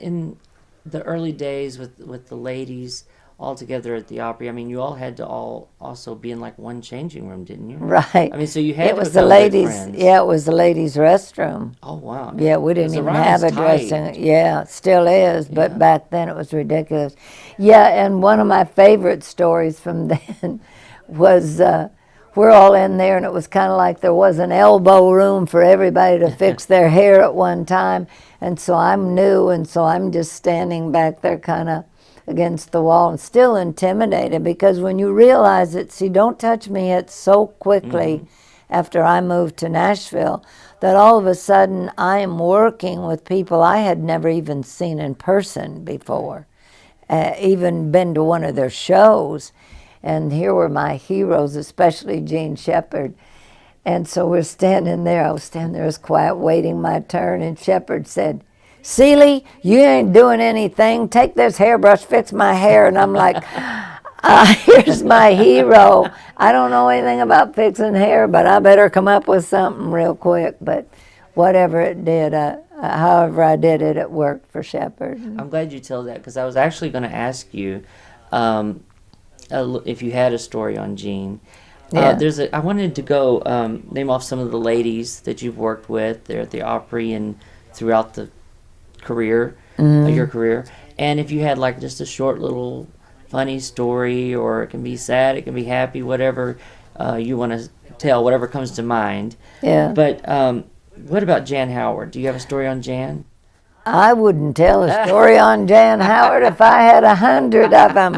in the early days with the ladies all together at the Opry, I mean, you all had to all also be in like one changing room, didn't you? Right. I mean, so you had It to was the become good ladies. friends. Yeah, it was the ladies' restroom. Oh wow. Yeah, we 'Cause didn't the even ride have is a dressing. tight. Yeah, it still is, but Yeah. back then it was ridiculous. Yeah, and one of my favorite stories from then was we're all in there, and it was kind of like there was an elbow room for everybody to fix their hair at one time. And so I'm new, and so I'm just standing back there kind of against the wall and still intimidated, because when you realize it, see, Don't Touch Me hit so quickly after I moved to Nashville that all of a sudden I am working with people I had never even seen in person before, even been to one of their shows. And here were my heroes, especially Jean Shepard. And so we're standing there. I was standing there as quiet, waiting my turn. And Shepard said, "Seeley, you ain't doing anything. Take this hairbrush, fix my hair." And I'm like, here's my hero. I don't know anything about fixing hair, but I better come up with something real quick. But whatever it did, however I did it, it worked for Shepard. I'm glad you told that, because I was actually going to ask you if you had a story on Jean. Yeah. I wanted to go name off some of the ladies that you've worked with there at the Opry and throughout the career, your career. And if you had like just a short little funny story, or it can be sad, it can be happy, whatever you want to tell, whatever comes to mind. Yeah. But what about Jan Howard? Do you have a story on Jan? I wouldn't tell a story on Jan Howard if I had 100 of them.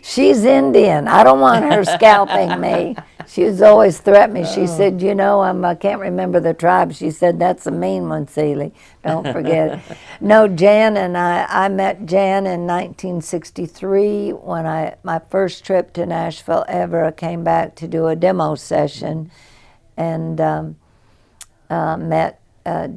She's Indian. I don't want her scalping me. She's always threatened me. She said, I can't remember the tribe. She said, "That's a mean one, Seeley. Don't forget it." No, Jan and I met Jan in 1963 when my first trip to Nashville ever. I came back to do a demo session, and met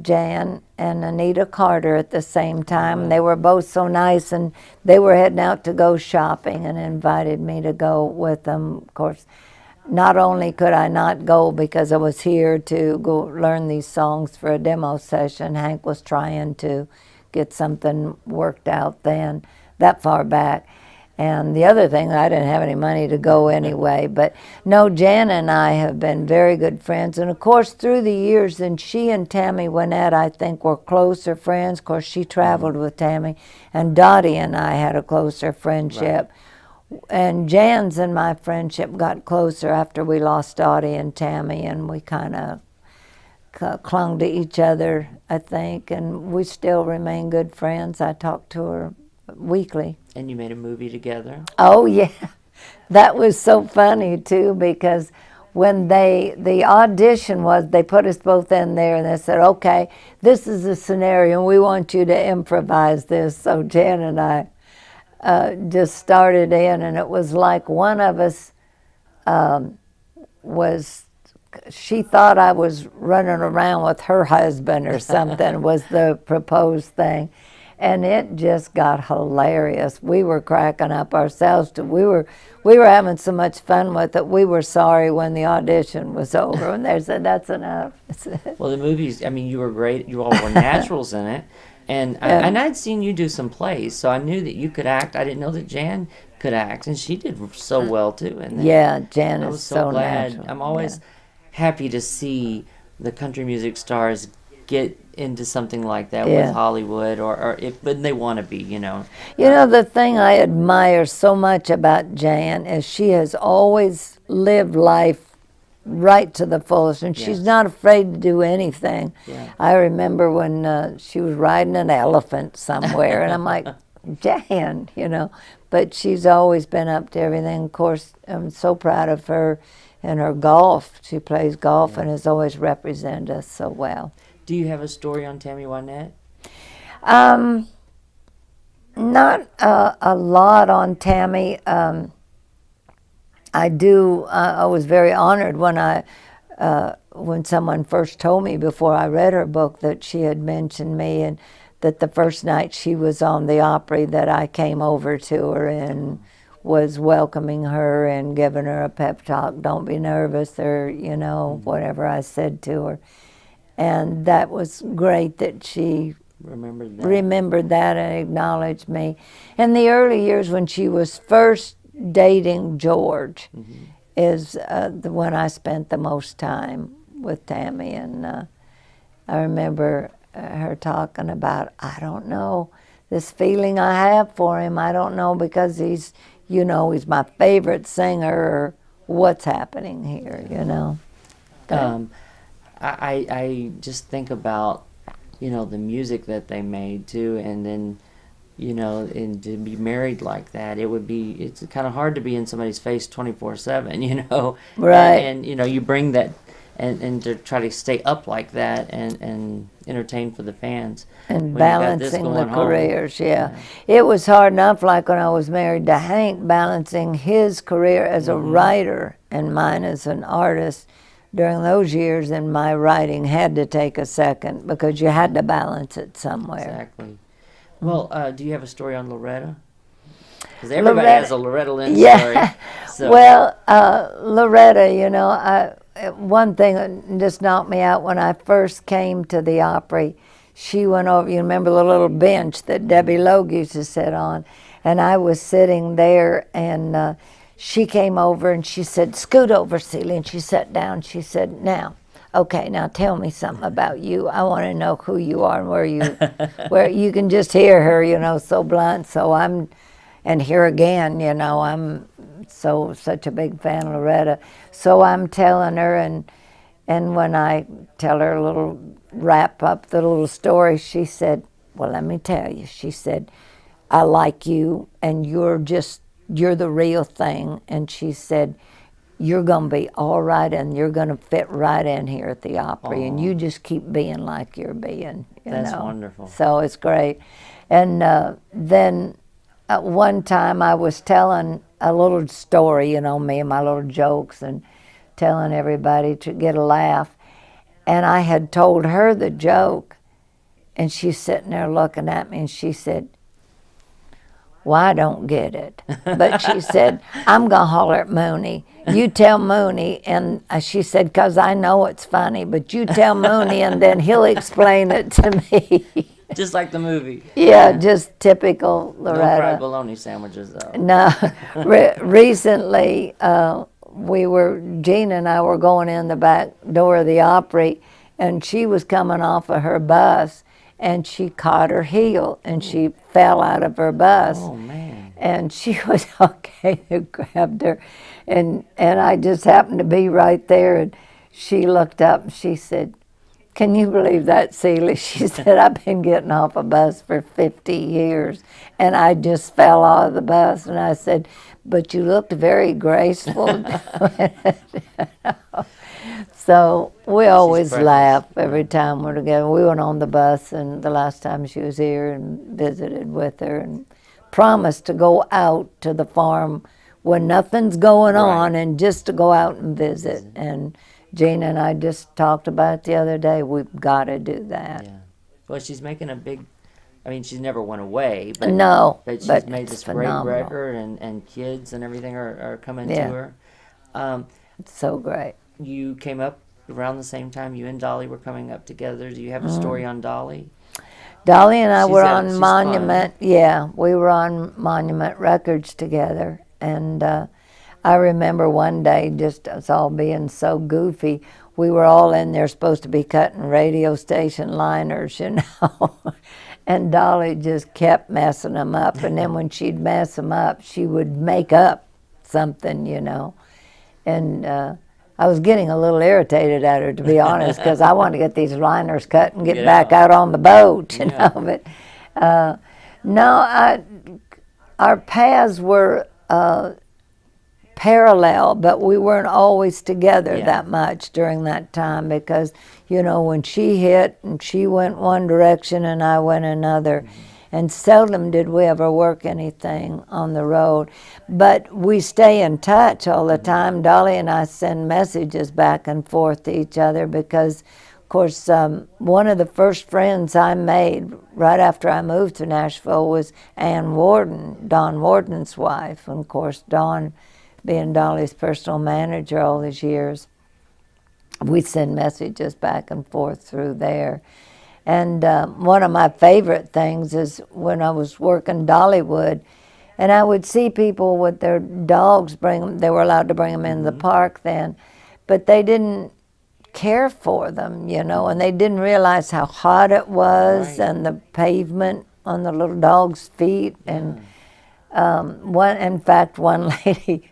Jan and Anita Carter at the same time. They were both so nice, and they were heading out to go shopping and invited me to go with them. Of course, not only could I not go because I was here to go learn these songs for a demo session, Hank was trying to get something worked out then, that far back. And the other thing, I didn't have any money to go anyway. But no, Jan and I have been very good friends. And of course, through the years, and she and Tammy Wynette, I think, were closer friends. Of course, she traveled with Tammy. And Dottie and I had a closer friendship. Right. And Jan's and my friendship got closer after we lost Dottie and Tammy. And we kind of clung to each other, I think. And we still remain good friends. I talk to her weekly. And you made a movie together? Oh, yeah. That was so funny, too, because when the audition was, they put us both in there, and they said, "Okay, this is the scenario, and we want you to improvise this." So Jan and I just started in, and it was like one of us she thought I was running around with her husband or something, was the proposed thing. And it just got hilarious. We were cracking up ourselves. We were having so much fun with it. We were sorry when the audition was over, and they said, "That's enough." Well, the movies, I mean, you were great. You all were naturals in it. And I'd seen you do some plays, so I knew that you could act. I didn't know that Jan could act, and she did so well, too. And yeah, Jan I is was so glad. natural. I'm always happy to see the country music stars get into something like that with Hollywood, or if, but they want to be, You know, the thing I admire so much about Jan is she has always lived life right to the fullest, and she's not afraid to do anything. Yeah. I remember when she was riding an elephant somewhere, and I'm like, Jan, but she's always been up to everything. Of course, I'm so proud of her and her golf. She plays golf and has always represented us so well. Do you have a story on Tammy Wynette? Not a lot on Tammy. I do. I was very honored when someone first told me before I read her book that she had mentioned me, and that the first night she was on the Opry that I came over to her and was welcoming her and giving her a pep talk. "Don't be nervous," or whatever I said to her. And that was great that she remembered that and acknowledged me. In the early years when she was first dating George, is when I spent the most time with Tammy, and I remember her talking about, I don't know, this feeling I have for him. I don't know because he's my favorite singer, or what's happening here, I just think about, the music that they made too, and then, and to be married like that, it's kind of hard to be in somebody's face 24/7, Right. And you bring that, and to try to stay up like that and entertain for the fans. And when you got this balancing the going on. careers, yeah. It was hard enough, like when I was married to Hank, balancing his career as a writer and mine as an artist during those years, and my writing had to take a second because you had to balance it somewhere. Exactly. Well, do you have a story on Loretta? Because everybody has a Loretta Lynn story. So. Well, Loretta, one thing that just knocked me out when I first came to the Opry, she went over, you remember the little bench that Debbie Logue used to sit on, and I was sitting there, and she came over and she said, "Scoot over, Celia," and she sat down. She said, now tell me something about you. I want to know who you are and where you can just hear her, so blunt. So and here again, I'm such a big fan of Loretta. So I'm telling her, and when I tell her a little wrap up the little story, she said, well, let me tell you. She said, I like you, and you're the real thing. And she said, you're going to be all right, and you're going to fit right in here at the Opry, and you just keep being like you're being. That's wonderful. So it's great. And then at one time I was telling a little story, me and my little jokes, and telling everybody to get a laugh. And I had told her the joke, and she's sitting there looking at me, and she said, well, I don't get it. But she said, I'm going to holler at Mooney. You tell Mooney, and she said, because I know it's funny, but you tell Mooney, and then he'll explain it to me. Just like the movie. Yeah, just typical Loretta. No fried bologna sandwiches, though. No. Recently, Jean and I were going in the back door of the Opry, and she was coming off of her bus, and she caught her heel, and she fell out of her bus. Oh, man. And she was okay, who grabbed her, and I just happened to be right there, and she looked up, and she said, can you believe that, Celia? She said, I've been getting off a bus for 50 years, and I just fell out of the bus. And I said, but you looked very graceful. So we always laugh every time we're together. We went on the bus, and the last time she was here, and visited with her, and promised to go out to the farm when nothing's going on, and just to go out and visit. And Jean and I just talked about it the other day. We've got to do that. Yeah. Well, she's making she's never went away. But, no. But she's made this phenomenal. great record, and kids and everything are coming to her. It's so great. You came up around the same time. You and Dolly were coming up together. Do you have a story on Dolly? Dolly and I were on Monument. Fun. Yeah, we were on Monument Records together. And I remember one day, just us all being so goofy, we were all in there supposed to be cutting radio station liners, and Dolly just kept messing them up. And then when she'd mess them up, she would make up something, And I was getting a little irritated at her, to be honest, because I wanted to get these liners cut and get back out on the boat, But our paths were parallel, but we weren't always together that much during that time, because when she hit, and she went one direction and I went another, and seldom did we ever work anything on the road. But we stay in touch all the time. Dolly and I send messages back and forth to each other, because of course one of the first friends I made right after I moved to Nashville was Ann Warden, Don Warden's wife. And of course Don, being Dolly's personal manager all these years, we send messages back and forth through there. And one of my favorite things is when I was working Dollywood, and I would see people with their dogs bring them. They were allowed to bring them in the park then, but they didn't care for them, you know, and they didn't realize how hot it was and the pavement on the little dog's feet. And in fact, one lady,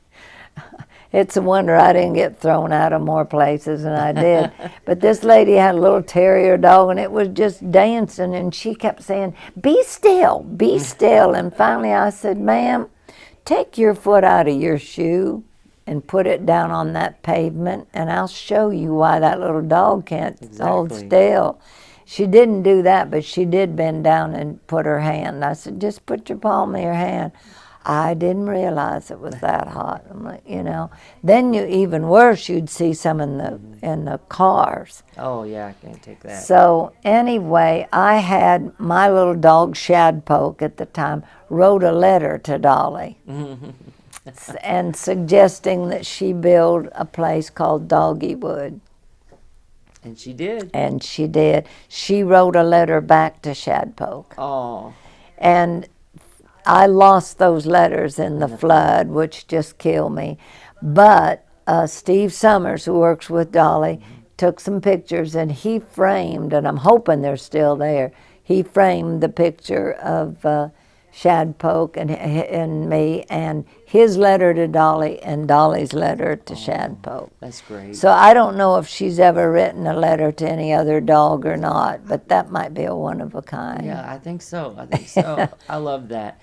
it's a wonder I didn't get thrown out of more places than I did. But this lady had a little terrier dog, and it was just dancing, and she kept saying, "Be still, be still." And finally I said, "Ma'am, take your foot out of your shoe and put it down on that pavement, and I'll show you why that little dog can't hold still." She didn't do that, but she did bend down and put her hand. I said, "Just put your palm in your hand." I didn't realize it was that hot. I'm like, you know. Then even worse, you'd see some in the cars. Oh yeah, I can't take that. So anyway, I had my little dog Shadpoke at the time wrote a letter to Dolly and suggesting that she build a place called Doggywood. And she did. And she did. She wrote a letter back to Shadpoke. Oh. And I lost those letters in the flood, which just killed me. But Steve Summers, who works with Dolly, took some pictures, and he framed, and I'm hoping they're still there, he framed the picture of Shadpoke and me, and his letter to Dolly and Dolly's letter to Shadpoke. That's great. So I don't know if she's ever written a letter to any other dog or not, but that might be a one of a kind. Yeah, I think so. I think so. I love that.